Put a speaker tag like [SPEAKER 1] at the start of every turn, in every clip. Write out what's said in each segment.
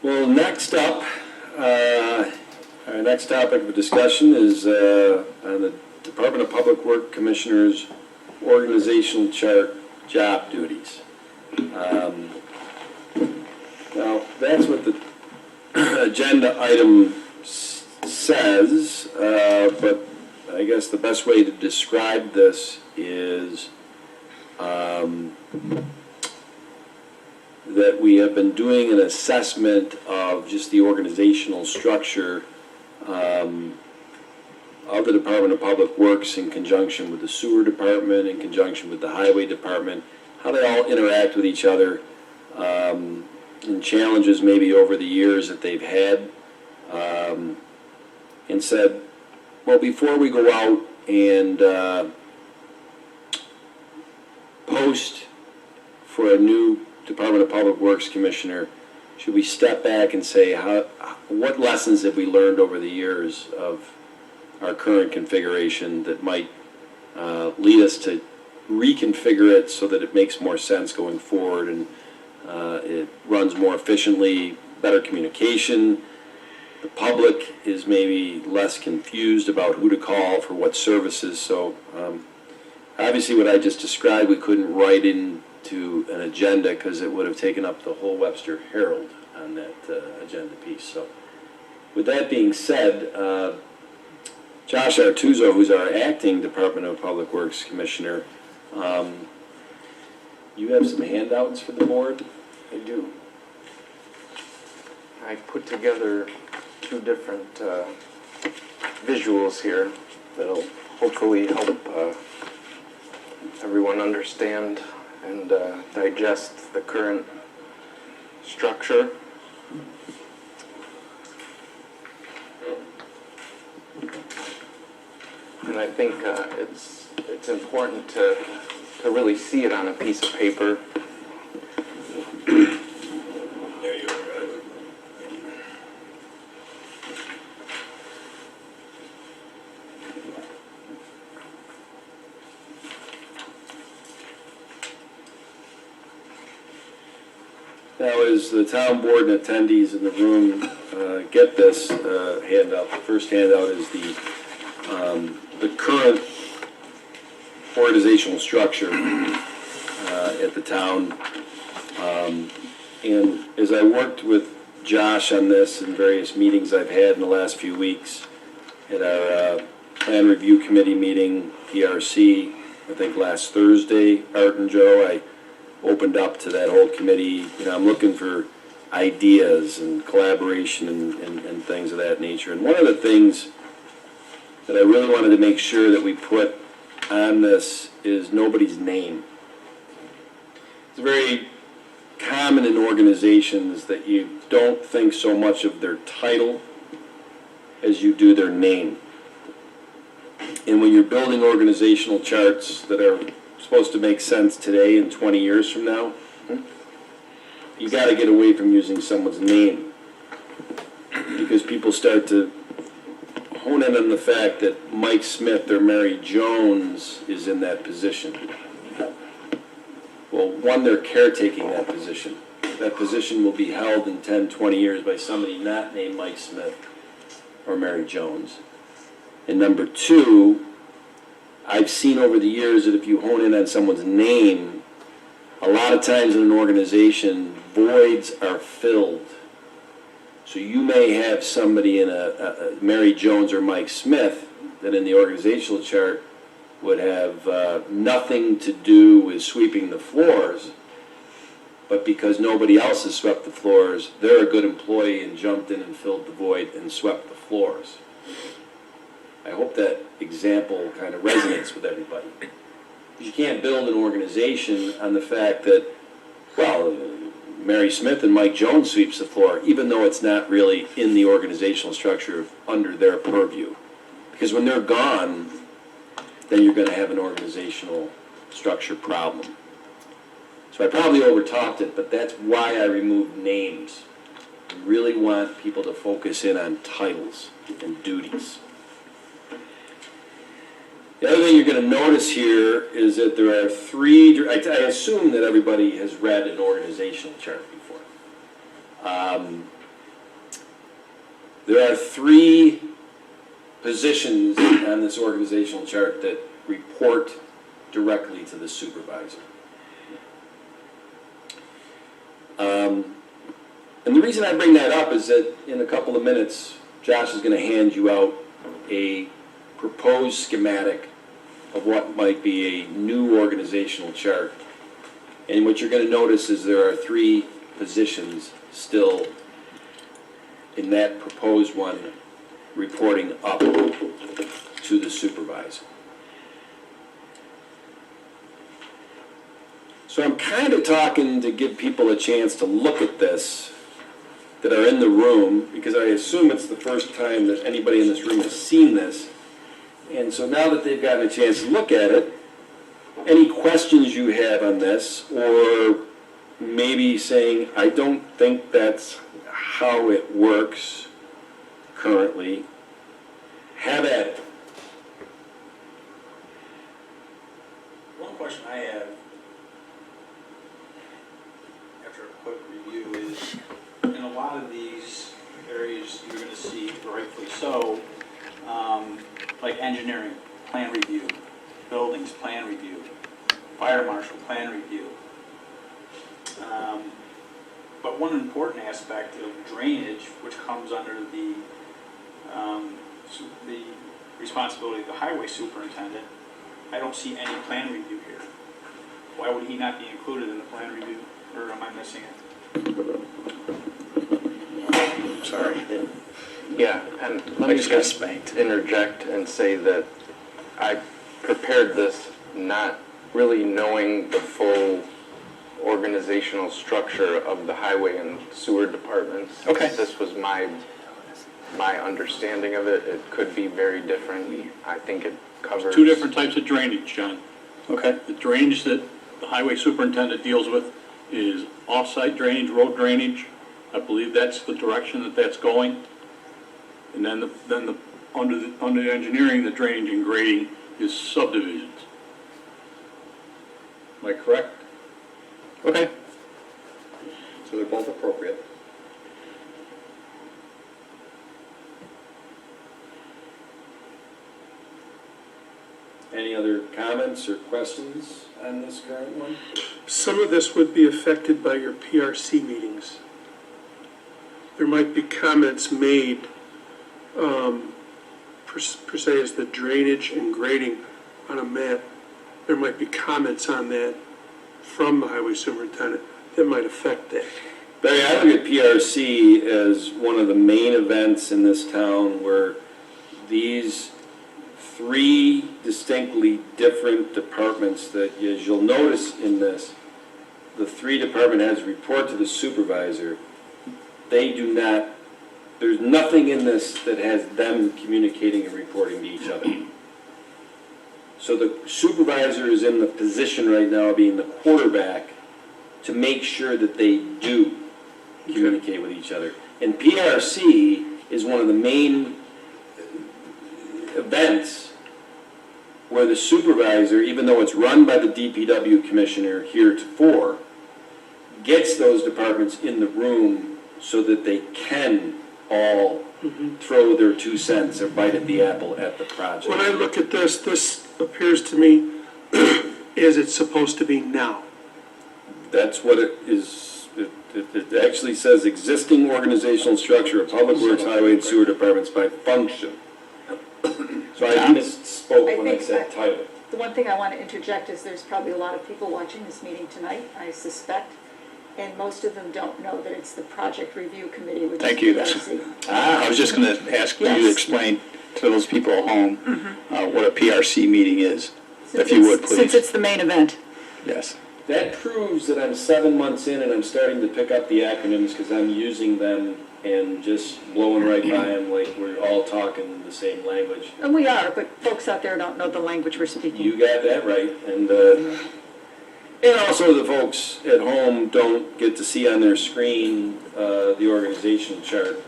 [SPEAKER 1] Well, next up, our next topic of discussion is on the Department of Public Works Commissioner's organizational chart job duties. Now, that's what the agenda item says, but I guess the best way to describe this is that we have been doing an assessment of just the organizational structure of the Department of Public Works in conjunction with the Sewer Department, in conjunction with the Highway Department, how they all interact with each other, and challenges maybe over the years that they've had, and said, well, before we go out and post for a new Department of Public Works Commissioner, should we step back and say, what lessons have we learned over the years of our current configuration that might lead us to reconfigure it so that it makes more sense going forward and it runs more efficiently, better communication. The public is maybe less confused about who to call for what services. So obviously what I just described we couldn't write into an agenda because it would have taken up the whole Webster Herald on that agenda piece. So with that being said, Josh Artuso, who's our acting Department of Public Works Commissioner, you have some handouts for the board?
[SPEAKER 2] I do. I put together two different visuals here that'll hopefully help everyone understand and digest the current structure. And I think it's important to really see it on a piece of paper.
[SPEAKER 1] There you are. Now, as the town board and attendees in the room get this handout, the first handout is the current organizational structure at the town. And as I worked with Josh on this in various meetings I've had in the last few weeks, at our Plan Review Committee meeting, PRC, I think last Thursday, Art and Joe, I opened up to that whole committee. You know, I'm looking for ideas and collaboration and things of that nature. And one of the things that I really wanted to make sure that we put on this is nobody's name. It's very common in organizations that you don't think so much of their title as you do their name. And when you're building organizational charts that are supposed to make sense today and 20 years from now, you got to get away from using someone's name, because people start to hone in on the fact that Mike Smith or Mary Jones is in that position. Well, one, they're caretaking that position. That position will be held in 10, 20 years by somebody not named Mike Smith or Mary Jones. And number two, I've seen over the years that if you hone in on someone's name, a lot of times in an organization, voids are filled. So you may have somebody in a Mary Jones or Mike Smith that in the organizational chart would have nothing to do with sweeping the floors, but because nobody else has swept the floors, they're a good employee and jumped in and filled the void and swept the floors. I hope that example kind of resonates with everybody. You can't build an organization on the fact that, well, Mary Smith and Mike Jones sweeps the floor, even though it's not really in the organizational structure under their purview. Because when they're gone, then you're going to have an organizational structure problem. So I probably overtalked it, but that's why I removed names. I really want people to focus in on titles and duties. The other thing you're going to notice here is that there are three, I assume that everybody has read an organizational chart before. There are 3 positions on this organizational chart that report directly to the supervisor. And the reason I bring that up is that in a couple of minutes, Josh is going to hand you out a proposed schematic of what might be a new organizational chart. And what you're going to notice is there are 3 positions still in that proposed one reporting up to the supervisor. So I'm kind of talking to give people a chance to look at this that are in the room, because I assume it's the first time that anybody in this room has seen this. And so now that they've gotten a chance to look at it, any questions you have on this, or maybe saying, I don't think that's how it works currently, have at it.
[SPEAKER 3] One question I have after a quick review is, in a lot of these areas, you're going to see, rightfully so, like engineering, plan review, buildings, plan review, fire marshal, plan review. But one important aspect of drainage, which comes under the responsibility of the highway superintendent, I don't see any plan review here. Why would he not be included in the plan review, or am I missing it?
[SPEAKER 4] Sorry.
[SPEAKER 2] Yeah, and
[SPEAKER 4] I just got spanked.
[SPEAKER 2] interject and say that I prepared this not really knowing the full organizational structure of the highway and sewer departments.
[SPEAKER 4] Okay.
[SPEAKER 2] This was my understanding of it. It could be very different. I think it covers...
[SPEAKER 5] 2 different types of drainage, John.
[SPEAKER 4] Okay.
[SPEAKER 5] The drainage that the highway superintendent deals with is off-site drainage, road drainage. I believe that's the direction that that's going. And then under the engineering, the drainage and grading is subdivisions. Am I correct?
[SPEAKER 4] Okay. So they're both appropriate.
[SPEAKER 1] Any other comments or questions on this current one?
[SPEAKER 6] Some of this would be affected by your PRC meetings. There might be comments made, per se, as the drainage and grading on a map. There might be comments on that from the highway superintendent that might affect that.
[SPEAKER 1] Barry, I look at PRC as one of the main events in this town where these 3 distinctly different departments that, as you'll notice in this, the 3 department heads report to the supervisor. They do not, there's nothing in this that has them communicating and reporting to each other. So the supervisor is in the position right now of being the quarterback to make sure that they do communicate with each other. And PRC is one of the main events where the supervisor, even though it's run by the DPW commissioner heretofore, gets those departments in the room so that they can all throw their 2 cents or bite at the apple at the project.
[SPEAKER 6] When I look at this, this appears to me as it's supposed to be now.
[SPEAKER 1] That's what it is. It actually says existing organizational structure of public works, highway, and sewer departments by function. So I misspoke when I said title.
[SPEAKER 7] The one thing I want to interject is there's probably a lot of people watching this meeting tonight, I suspect, and most of them don't know that it's the Project Review Committee, which
[SPEAKER 4] Thank
[SPEAKER 7] is
[SPEAKER 4] you.
[SPEAKER 7] PRC.
[SPEAKER 4] I was just going to ask you to
[SPEAKER 7] Yes.
[SPEAKER 4] explain to those people at home what a PRC meeting is,
[SPEAKER 7] Since
[SPEAKER 4] if you would,
[SPEAKER 7] it's-
[SPEAKER 4] please.
[SPEAKER 7] Since it's the main event.
[SPEAKER 4] Yes.
[SPEAKER 1] That proves that I'm 7 months in and I'm starting to pick up the acronyms because I'm using them and just blowing right by them like we're all talking the same language.
[SPEAKER 7] And we are, but folks out there don't know the language we're speaking.
[SPEAKER 1] You got that right. And also the folks at home don't get to see on their screen the organization chart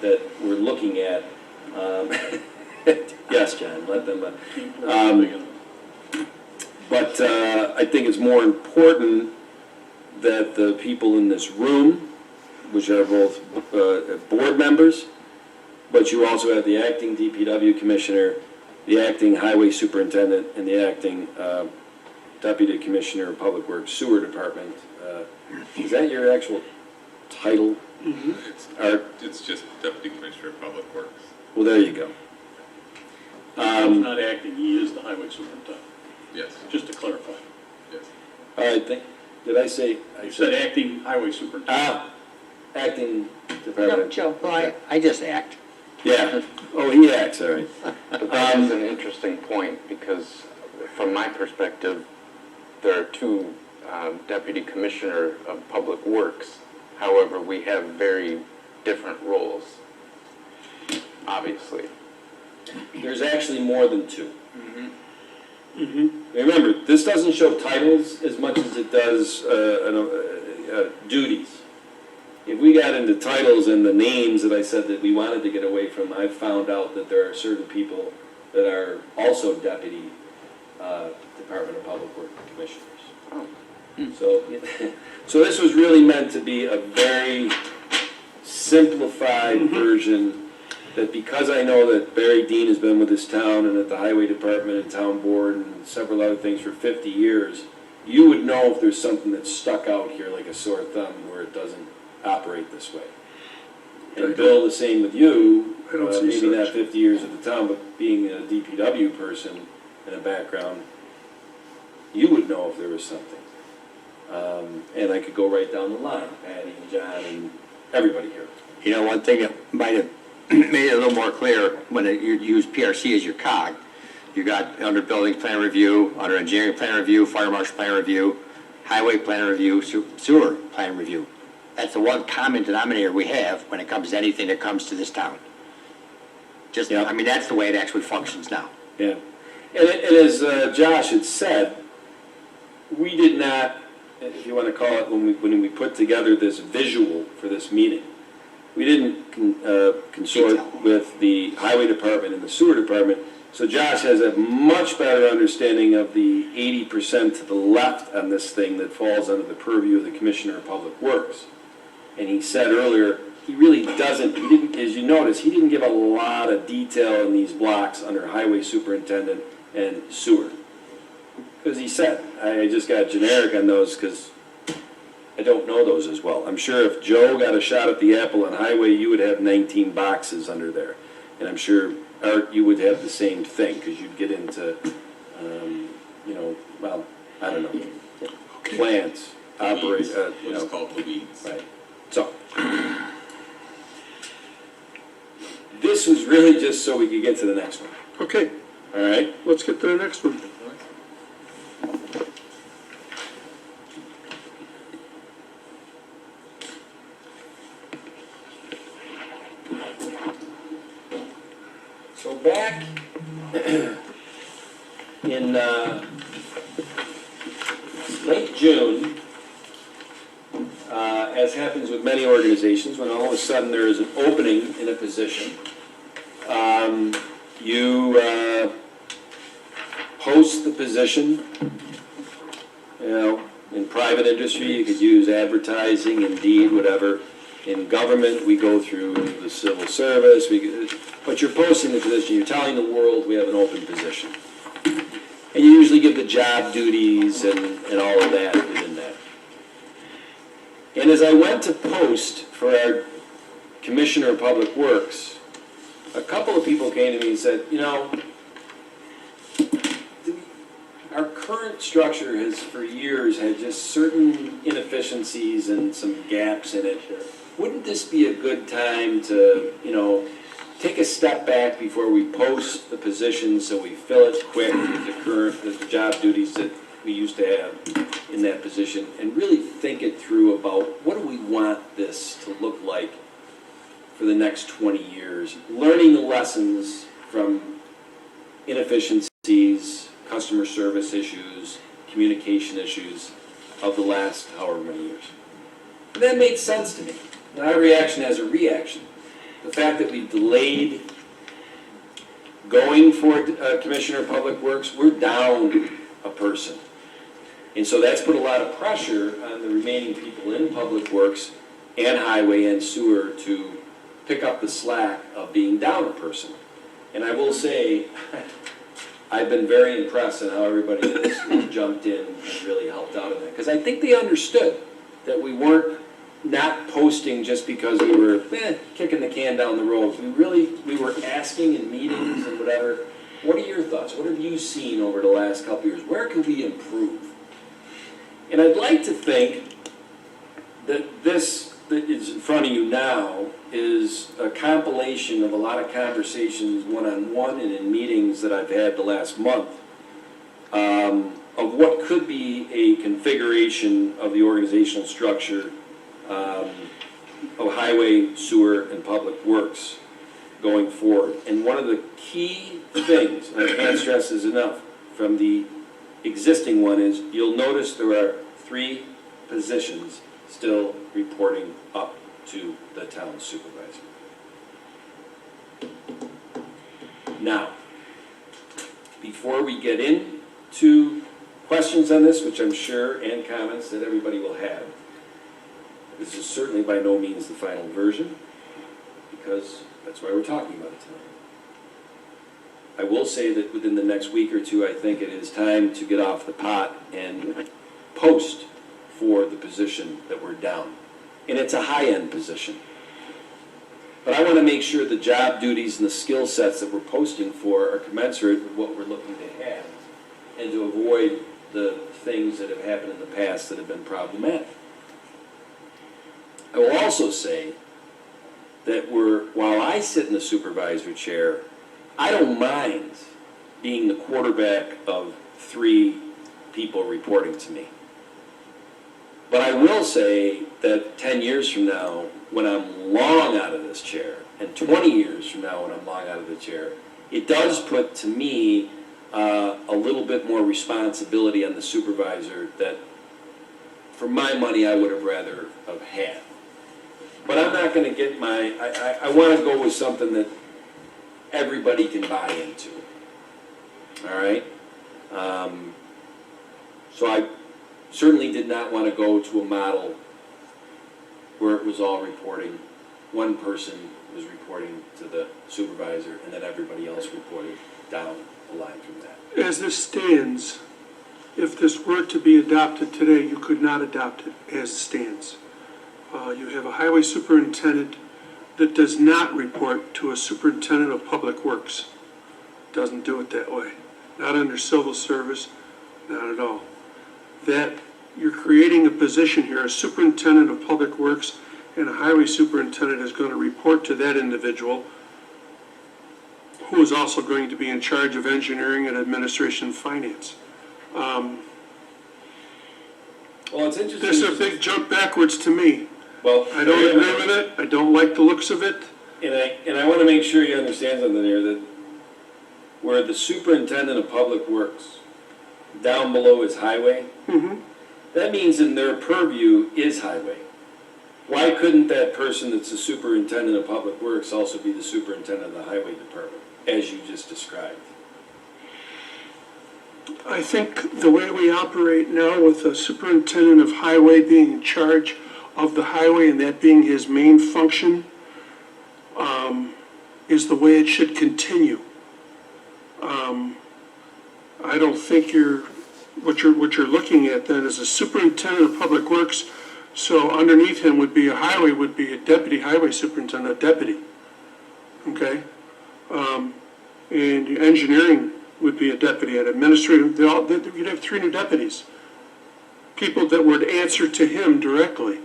[SPEAKER 1] that we're looking at. Yes, John, let them. But I think it's more important that the people in this room, which are both board members, but you also have the acting DPW commissioner, the acting highway superintendent, and the acting deputy commissioner of public works sewer department. Is that your actual title? Art?
[SPEAKER 8] It's just Deputy Commissioner of Public Works.
[SPEAKER 1] Well, there you go.
[SPEAKER 5] He's not acting, he is the highway superintendent,
[SPEAKER 8] Yes,
[SPEAKER 5] just to clarify.
[SPEAKER 8] yes.
[SPEAKER 1] All right, did I say?
[SPEAKER 5] You said acting highway superintendent.
[SPEAKER 1] Acting
[SPEAKER 7] No,
[SPEAKER 1] department.
[SPEAKER 7] Joe.
[SPEAKER 9] Well, I just act.
[SPEAKER 1] Yeah. Oh, he acts, all right.
[SPEAKER 2] But that is an interesting point, because from my perspective, there are two deputy commissioner of public works. However, we have very different roles, obviously.
[SPEAKER 1] There's actually more than two. Remember, this doesn't show titles as much as it does duties. If we got into titles and the names that I said that we wanted to get away from, I've found out that there are certain people that are also deputy Department of Public Works commissioners. So, so this was really meant to be a very simplified version, that because I know that Barry Deane has been with this town and at the highway department and town board and several other things for 50 years, you would know if there's something that's stuck out here like a sore thumb where it doesn't operate this way. And Bill, the same with you,
[SPEAKER 6] I don't see
[SPEAKER 1] maybe not
[SPEAKER 6] such.
[SPEAKER 1] 50 years at the town, but being a DPW person in a background, you would know if there was something. And I could go right down the line, Patty and John and everybody here.
[SPEAKER 9] You know, one thing that might have made it a little more clear, when you use PRC as your cog, you got under building plan review, under engineering plan review, fire marshal plan review, highway plan review, sewer plan review. That's the one common denominator we have when it comes to anything that comes to this town. Just,
[SPEAKER 1] Yeah.
[SPEAKER 9] I mean, that's the way it actually functions now.
[SPEAKER 1] Yeah. And as Josh had said, we did not, if you want to call it, when we put together this visual for this meeting, we didn't consort with the highway department and the sewer department. So Josh has a much better understanding of the 80% to the left on this thing that falls under the purview of the Commissioner of Public Works. And he said earlier, he really doesn't, he didn't, as you notice, he didn't give a lot of detail in these blocks under highway superintendent and sewer. Because he said, I just got generic on those because I don't know those as well. I'm sure if Joe got a shot at the apple on highway, you would have 19 boxes under there. And I'm sure, Art, you would have the same thing, because you'd get into, well, I don't know, plants, operate,
[SPEAKER 8] What's called the weeds.
[SPEAKER 1] right. So, this was really just so we could get to the next one,
[SPEAKER 6] Okay,
[SPEAKER 1] all right?
[SPEAKER 6] let's get to the next one.
[SPEAKER 1] So back in late June, as happens with many organizations, when all of a sudden there is an opening in a position, you post the position. You know, in private industry, you could use advertising, Indeed, whatever. In government, we go through the civil service, but you're posting the position, you're telling the world we have an open position. And you usually give the job duties and all of that within that. And as I went to post for our Commissioner of Public Works, a couple of people came to me and said, our current structure has for years had just certain inefficiencies and some gaps in it. Wouldn't this be a good time to, take a step back before we post the position so we fill it quick with the job duties that we used to have in that position, and really think it through about what do we want this to look like for the next 20 years, learning the lessons from inefficiencies, customer service issues, communication issues of the last however many years. And that made sense to me. Not a reaction has a reaction. The fact that we delayed going for Commissioner of Public Works, we're down a person. And so that's put a lot of pressure on the remaining people in Public Works and Highway and Sewer to pick up the slack of being down a person. And I will say, I've been very impressed in how everybody has jumped in and really helped out in that. Because I think they understood that we weren't not posting just because we were kicking the can down the road. We were asking in meetings and whatever, what are your thoughts? What have you seen over the last couple of years? Where can we improve? And I'd like to think that this that is in front of you now is a compilation of a lot of conversations one-on-one and in meetings that I've had the last month of what could be a configuration of the organizational structure of highway, sewer, and public works going forward. And one of the key things, and I can't stress this enough, from the existing one is you'll notice there are 3 positions still reporting up to the town supervisor. Now, before we get into questions on this, which I'm sure, and comments that everybody will have, this is certainly by no means the final version, because that's why we're talking about it tonight. I will say that within the next week or 2, I think it is time to get off the pot and post for the position that we're down. And it's a high-end position. But I want to make sure the job duties and the skill sets that we're posting for are commensurate with what we're looking to have, and to avoid the things that have happened in the past that have been problematic. I will also say that while I sit in the supervisor chair, I don't mind being the quarterback of 3 people reporting to me. But I will say that 10 years from now, when I'm long out of this chair, and 20 years from now when I'm long out of the chair, it does put to me a little bit more responsibility on the supervisor that, for my money, I would have rather have had. But I'm not going to get I want to go with something that everybody can buy into. All right? So I certainly did not want to go to a model where it was all reporting. One person was reporting to the supervisor, and then everybody else reported down the line from that.
[SPEAKER 6] As this stands, if this were to be adopted today, you could not adopt it as it stands. You have a highway superintendent that does not report to a superintendent of public works. Doesn't do it that way. Not under civil service, not at all. That you're creating a position here, a superintendent of public works and a highway superintendent is going to report to that individual, who is also going to be in charge of engineering and administration and finance.
[SPEAKER 1] Well, it's interesting.
[SPEAKER 6] This is a big jump backwards to me.
[SPEAKER 1] Well,
[SPEAKER 6] I don't agree with it. I don't like the looks of it.
[SPEAKER 1] And I want to make sure you understand something here, that where the superintendent of public works, down below is highway, that means in their purview is highway. Why couldn't that person that's the superintendent of public works also be the superintendent of the highway department, as you just described?
[SPEAKER 6] I think the way we operate now with the superintendent of highway being in charge of the highway and that being his main function is the way it should continue. I don't think what you're looking at then is a superintendent of public works, so underneath him would be a deputy highway superintendent, a deputy. Okay? And engineering would be a deputy, and administrative, you'd have 3 new deputies. People that would answer to him directly.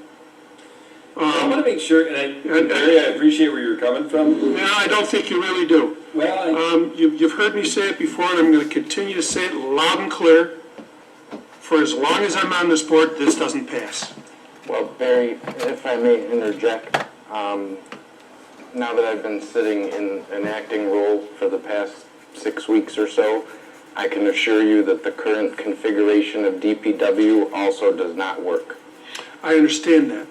[SPEAKER 1] I want to make sure, and Barry, I appreciate where you're coming from.
[SPEAKER 6] No, I don't think you really do.
[SPEAKER 1] Well,
[SPEAKER 6] You've heard me say it before, and I'm going to continue to say it loud and clear. For as long as I'm on this board, this doesn't pass.
[SPEAKER 2] Well, Barry, if I may interject, now that I've been sitting in an acting role for the past 6 weeks or so, I can assure you that the current configuration of DPW also does not work.
[SPEAKER 6] I understand that.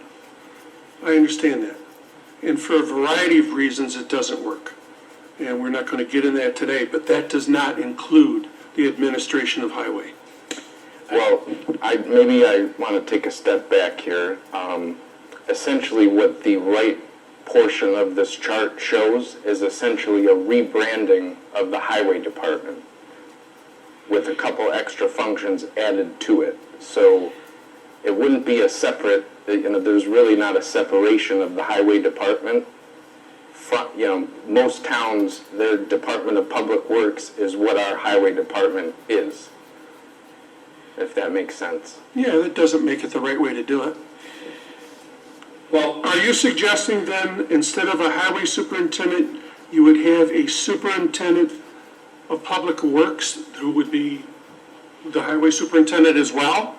[SPEAKER 6] And for a variety of reasons, it doesn't work. And we're not going to get in that today, but that does not include the administration of highway.
[SPEAKER 2] Well, maybe I want to take a step back here. Essentially, what the right portion of this chart shows is essentially a rebranding of the highway department with a couple extra functions added to it. So it wouldn't be a separate, there's really not a separation of the highway department. Most towns, their Department of Public Works is what our highway department is, if that makes sense.
[SPEAKER 6] Yeah, that doesn't make it the right way to do it.
[SPEAKER 1] Well,
[SPEAKER 6] Are you suggesting then, instead of a highway superintendent, you would have a superintendent of public works who would be the highway superintendent as well?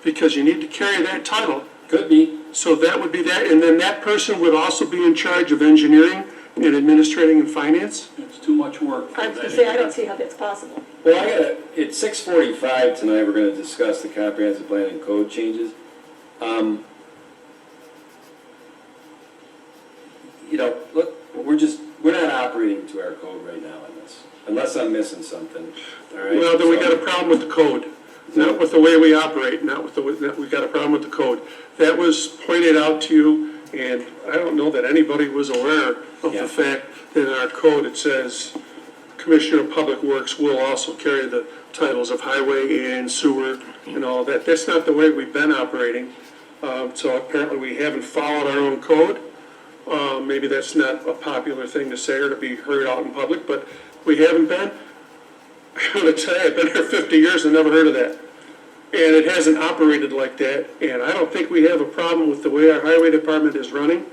[SPEAKER 6] Because you need to carry that title.
[SPEAKER 1] could be.
[SPEAKER 6] So that would be that, and then that person would also be in charge of engineering and administrating and finance?
[SPEAKER 5] It's too much work for
[SPEAKER 7] I was
[SPEAKER 5] that.
[SPEAKER 7] gonna say, I don't see how that's possible.
[SPEAKER 1] Well, it's 6:45 tonight, we're gonna discuss the comprehensive plan and code changes. Look, we're not operating to our code right now on this, unless I'm missing something, all right?
[SPEAKER 6] Well, then we got a
[SPEAKER 1] So-
[SPEAKER 6] problem with the code, not with the way we operate, not with the, we got a problem with the code. That was pointed out to you, and I don't know that anybody was aware of
[SPEAKER 1] Yeah.
[SPEAKER 6] the fact that in our code, it says Commissioner of Public Works will also carry the titles of highway and sewer and all that. That's not the way we've been operating, so apparently we haven't followed our own code. Maybe that's not a popular thing to say or to be heard out in public, but we haven't been. I'm gonna tell you, I've been here 50 years and never heard of that. And it hasn't operated like that, and I don't think we have a problem with the way our highway department is running.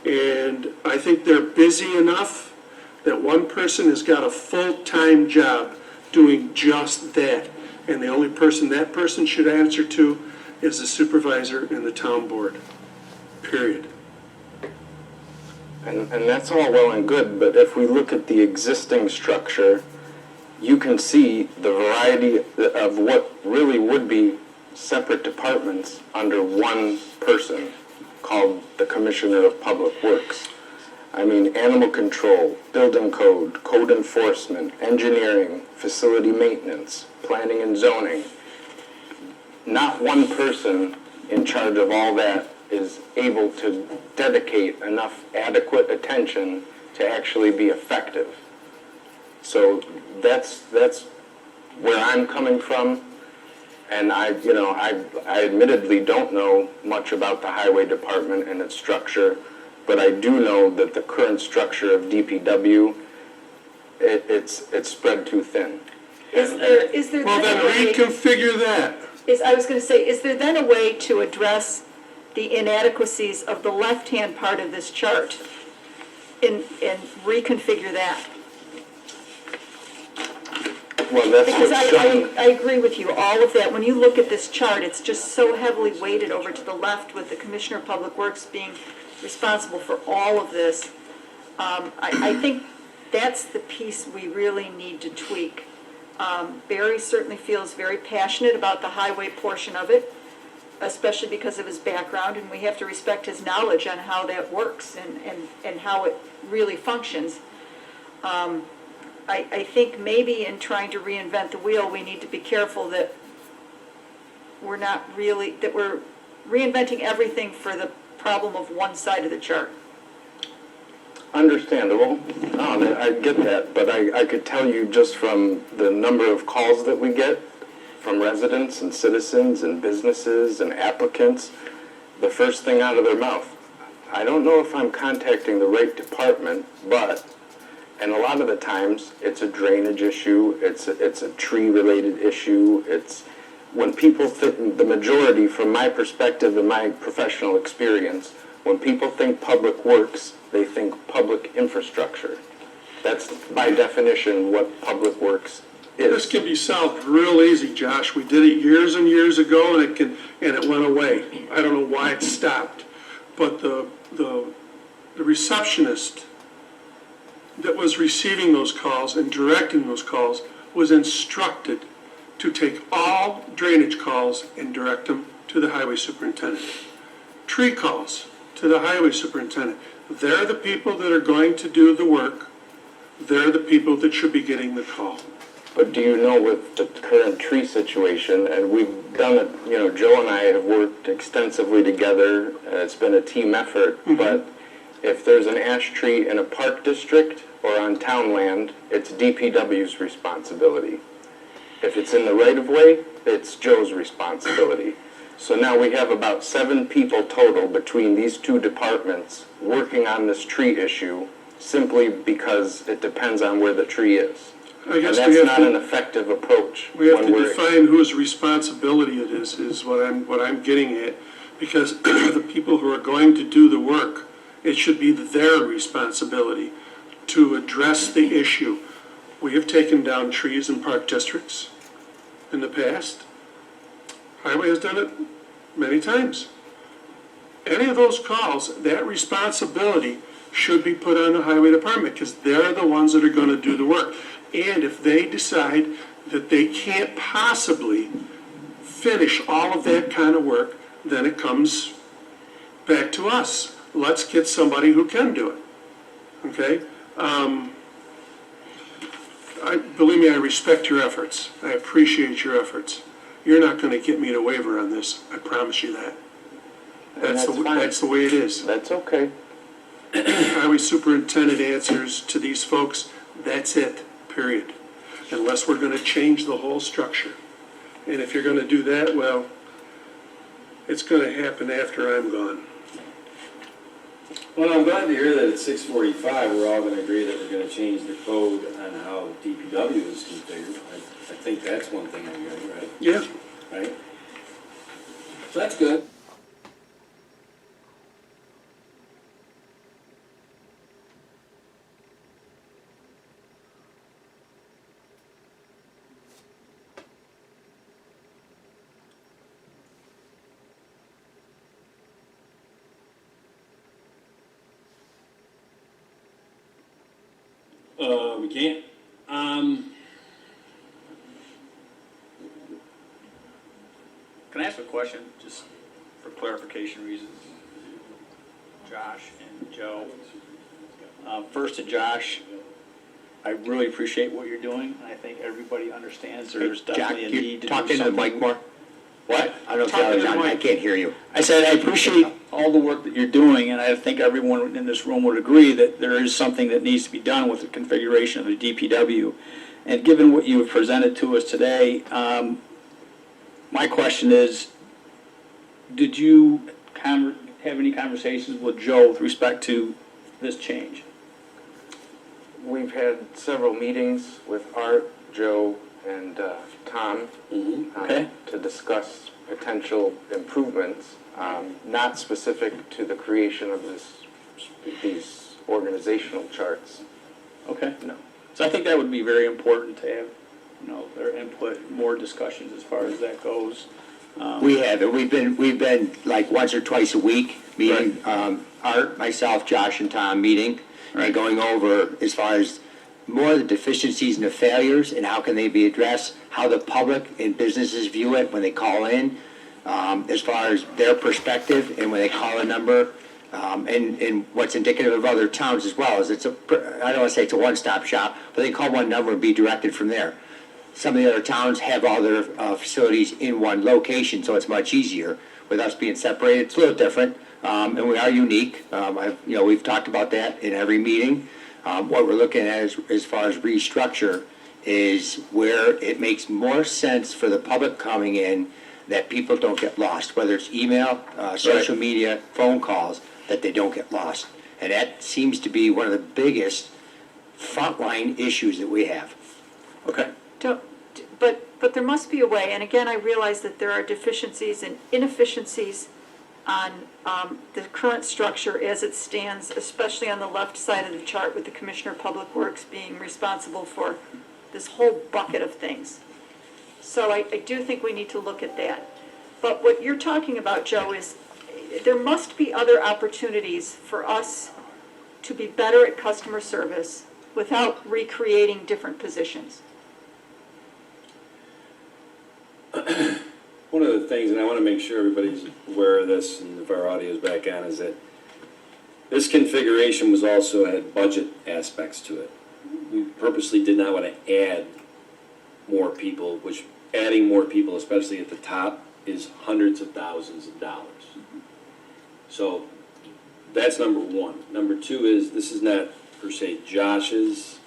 [SPEAKER 6] And I think they're busy enough that one person has got a full-time job doing just that. And the only person that person should answer to is the supervisor and the town board, period.
[SPEAKER 2] And that's all well and good, but if we look at the existing structure, you can see the variety of what really would be separate departments under one person called the Commissioner of Public Works. I mean, animal control, building code, code enforcement, engineering, facility maintenance, planning and zoning. Not one person in charge of all that is able to dedicate enough adequate attention to actually be effective. So that's where I'm coming from, and I admittedly don't know much about the highway department and its structure, but I do know that the current structure of DPW, it's spread too thin.
[SPEAKER 7] Is there
[SPEAKER 6] Well, then
[SPEAKER 7] then a way,
[SPEAKER 6] reconfigure that.
[SPEAKER 7] I was gonna say, is there then a way to address the inadequacies of the left-hand part of this chart and reconfigure that?
[SPEAKER 2] Well, that's
[SPEAKER 7] Because
[SPEAKER 2] what's shown.
[SPEAKER 7] I agree with you, all of that, when you look at this chart, it's just so heavily weighted over to the left with the Commissioner of Public Works being responsible for all of this. I think that's the piece we really need to tweak. Barry certainly feels very passionate about the highway portion of it, especially because of his background, and we have to respect his knowledge on how that works and how it really functions. I think maybe in trying to reinvent the wheel, we need to be careful that we're reinventing everything for the problem of one side of the chart.
[SPEAKER 2] Understandable. No, I get that, but I could tell you just from the number of calls that we get from residents and citizens and businesses and applicants, the first thing out of their mouth, I don't know if I'm contacting the right department, but, and a lot of the times, it's a drainage issue, it's a tree-related issue, it's, when people think, the majority, from my perspective and my professional experience, when people think public works, they think public infrastructure. That's by definition what public works
[SPEAKER 6] This
[SPEAKER 2] is.
[SPEAKER 6] can be solved real easy, Josh. We did it years and years ago, and it went away. I don't know why it stopped, but the receptionist that was receiving those calls and directing those calls was instructed to take all drainage calls and direct them to the highway superintendent. Tree calls to the highway superintendent. They're the people that are going to do the work. They're the people that should be getting the call.
[SPEAKER 2] But do you know with the current tree situation, and we've done it, Joe and I have worked extensively together, it's been a team effort, but If there's an ash tree in a park district or on town land, it's DPW's responsibility. If it's in the right-of-way, it's Joe's responsibility. So now we have about 7 people total between these two departments working on this tree issue simply because it depends on where the tree is.
[SPEAKER 6] I guess
[SPEAKER 2] And
[SPEAKER 6] we
[SPEAKER 2] that's
[SPEAKER 6] have
[SPEAKER 2] not an
[SPEAKER 6] to,
[SPEAKER 2] effective approach.
[SPEAKER 6] we have
[SPEAKER 2] when
[SPEAKER 6] to
[SPEAKER 2] we're-
[SPEAKER 6] define whose responsibility it is what I'm getting at. Because the people who are going to do the work, it should be their responsibility to address the issue. We have taken down trees in park districts in the past. Highway has done it many times. Any of those calls, that responsibility should be put on the highway department because they're the ones that are going to do the work. And if they decide that they can't possibly finish all of that kind of work, then it comes back to us. Let's get somebody who can do it. Okay? Believe me, I respect your efforts. I appreciate your efforts. You're not going to get me to waver on this. I promise you that.
[SPEAKER 2] that's fine.
[SPEAKER 6] That's the way it is.
[SPEAKER 2] That's okay.
[SPEAKER 6] Highway superintendent answers to these folks. That's it, period. Unless we're going to change the whole structure. And if you're going to do that, well, it's going to happen after I'm gone.
[SPEAKER 1] Well, I'm glad to hear that at 6:45, we're all gonna agree that we're gonna change the code on how DPW is configured. I think that's one thing I'm hearing, right?
[SPEAKER 6] Yeah.
[SPEAKER 1] Right? So that's good. We can't.
[SPEAKER 3] Can I ask a question, just for clarification reasons? Josh and Joe. First to Josh, I really appreciate what you're doing, and I think everybody understands there's
[SPEAKER 9] Jack,
[SPEAKER 3] definitely a
[SPEAKER 9] you
[SPEAKER 3] need to do
[SPEAKER 9] talk into
[SPEAKER 3] something.
[SPEAKER 9] the mic more?
[SPEAKER 3] What?
[SPEAKER 9] I don't
[SPEAKER 3] Talk into
[SPEAKER 9] know,
[SPEAKER 3] the
[SPEAKER 9] I
[SPEAKER 3] mic.
[SPEAKER 9] can't hear you.
[SPEAKER 3] I said I appreciate all the work that you're doing, and I think everyone in this room would agree that there is something that needs to be done with the configuration of the DPW. And given what you have presented to us today, my question is, did you have any conversations with Joe with respect to this change?
[SPEAKER 2] We've had several meetings with Art, Joe, and Tom
[SPEAKER 3] Okay.
[SPEAKER 2] to discuss potential improvements, not specific to the creation of these organizational charts.
[SPEAKER 3] Okay.
[SPEAKER 2] No.
[SPEAKER 3] So I think that would be very important to have, their input, more discussions as far as that goes.
[SPEAKER 9] We have, and we've been like once or twice a week meeting, Art, myself, Josh, and Tom meeting, and going over as far as more of the deficiencies and the failures and how can they be addressed, how the public and businesses view it when they call in, as far as their perspective and when they call a number, and what's indicative of other towns as well, is I don't want to say it's a one-stop shop, but they call one number and be directed from there. Some of the other towns have all their facilities in one location, so it's much easier. With us being separated, it's a little different, and we are unique. We've talked about that in every meeting. What we're looking at as far as restructure is where it makes more sense for the public coming in that people don't get lost, whether it's email, social media, phone calls, that they don't get lost. And that seems to be one of the biggest frontline issues that we have.
[SPEAKER 3] Okay.
[SPEAKER 7] But there must be a way, and again, I realize that there are deficiencies and inefficiencies on the current structure as it stands, especially on the left side of the chart with the Commissioner of Public Works being responsible for this whole bucket of things. So I do think we need to look at that. But what you're talking about, Joe, is there must be other opportunities for us to be better at customer service without recreating different positions.
[SPEAKER 1] One of the things, and I want to make sure everybody's aware of this, and if our audio's back on, is that this configuration was also had budget aspects to it. We purposely did not want to add more people, which adding more people, especially at the top, is hundreds of thousands of dollars. So that's number one. Number two is, this is not per se Josh's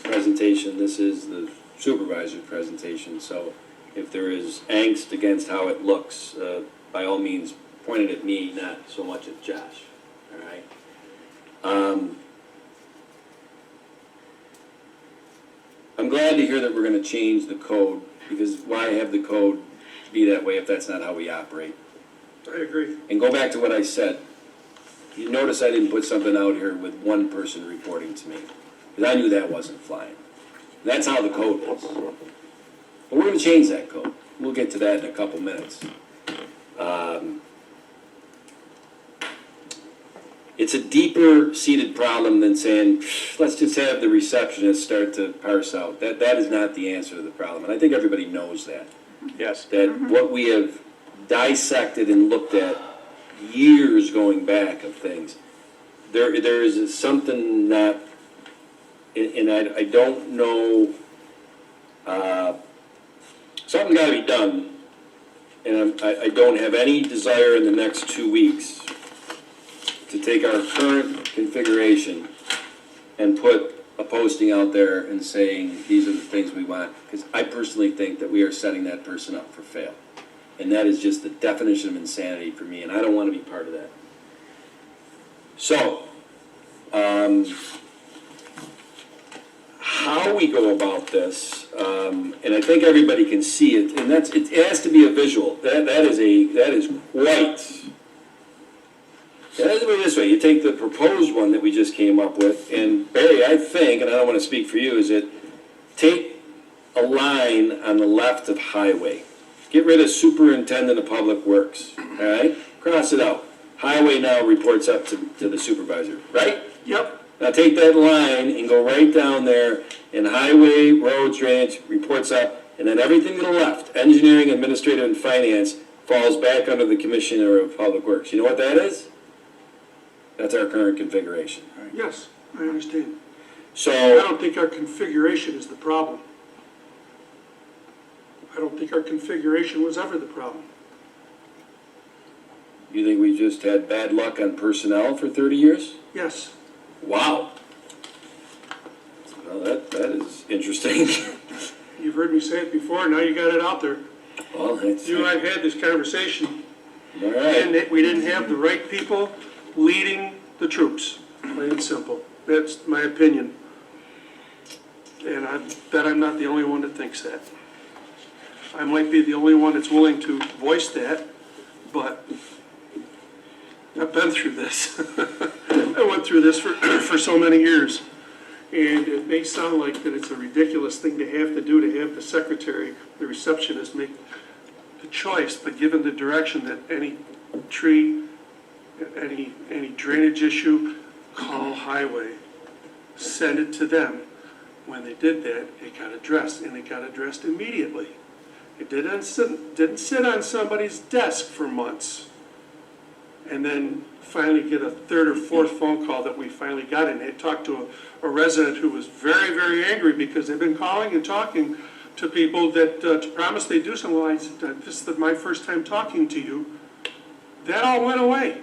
[SPEAKER 1] presentation, this is the supervisor's presentation. So if there is angst against how it looks, by all means, point it at me, not so much at Josh, all right? I'm glad to hear that we're gonna change the code, because why have the code be that way if that's not how we operate?
[SPEAKER 6] I agree.
[SPEAKER 1] And go back to what I said. You notice I didn't put something out here with one person reporting to me, because I knew that wasn't flying. That's how the code is. But we're gonna change that code. We'll get to that in a couple minutes. It's a deeper seated problem than saying, let's just have the receptionist start to parse out. That is not the answer to the problem, and I think everybody knows that.
[SPEAKER 4] Yes.
[SPEAKER 1] That what we have dissected and looked at years going back of things, there is something not, and I don't know, something gotta be done, and I don't have any desire in the next 2 weeks to take our current configuration and put a posting out there and saying, these are the things we want, because I personally think that we are setting that person up for fail. And that is just the definition of insanity for me, and I don't want to be part of that. So, how we go about this, and I think everybody can see it, and it has to be a visual. That is quite. Let's put it this way, you take the proposed one that we just came up with, and Barry, I think, and I don't want to speak for you, is that take a line on the left of highway. Get rid of superintendent of public works, all right? Cross it out. Highway now reports up to the supervisor, right?
[SPEAKER 6] Yep.
[SPEAKER 1] Now take that line and go right down there, and highway, roads, drainage reports up, and then everything to the left, engineering, administrative, and finance, falls back under the commissioner of public works. You know what that is? That's our current configuration.
[SPEAKER 6] Yes, I understand. I
[SPEAKER 1] So,
[SPEAKER 6] don't think our configuration is the problem. I don't think our configuration was ever the problem.
[SPEAKER 1] you think we just had bad luck on personnel for 30 years?
[SPEAKER 6] Yes.
[SPEAKER 1] Wow. Well, that is interesting.
[SPEAKER 6] You've heard me say it before, now you got it out there.
[SPEAKER 1] Well, it's,
[SPEAKER 6] You and I have had this conversation,
[SPEAKER 1] all
[SPEAKER 6] and
[SPEAKER 1] right.
[SPEAKER 6] that we didn't have the right people leading the troops, plain and simple. That's my opinion. And I bet I'm not the only one that thinks that. I might be the only one that's willing to voice that, but I've been through this. I went through this for so many years. And it may sound like that it's a ridiculous thing to have the secretary, the receptionist, make the choice, but given the direction that any tree, any drainage issue, call highway, send it to them. When they did that, it got addressed, and it got addressed immediately. It didn't sit on somebody's desk for months, and then finally get a third or fourth phone call that we finally got, and they talked to a resident who was very, very angry because they've been calling and talking to people that to promise they do something. Well, I said, this is my first time talking to you. That all went away.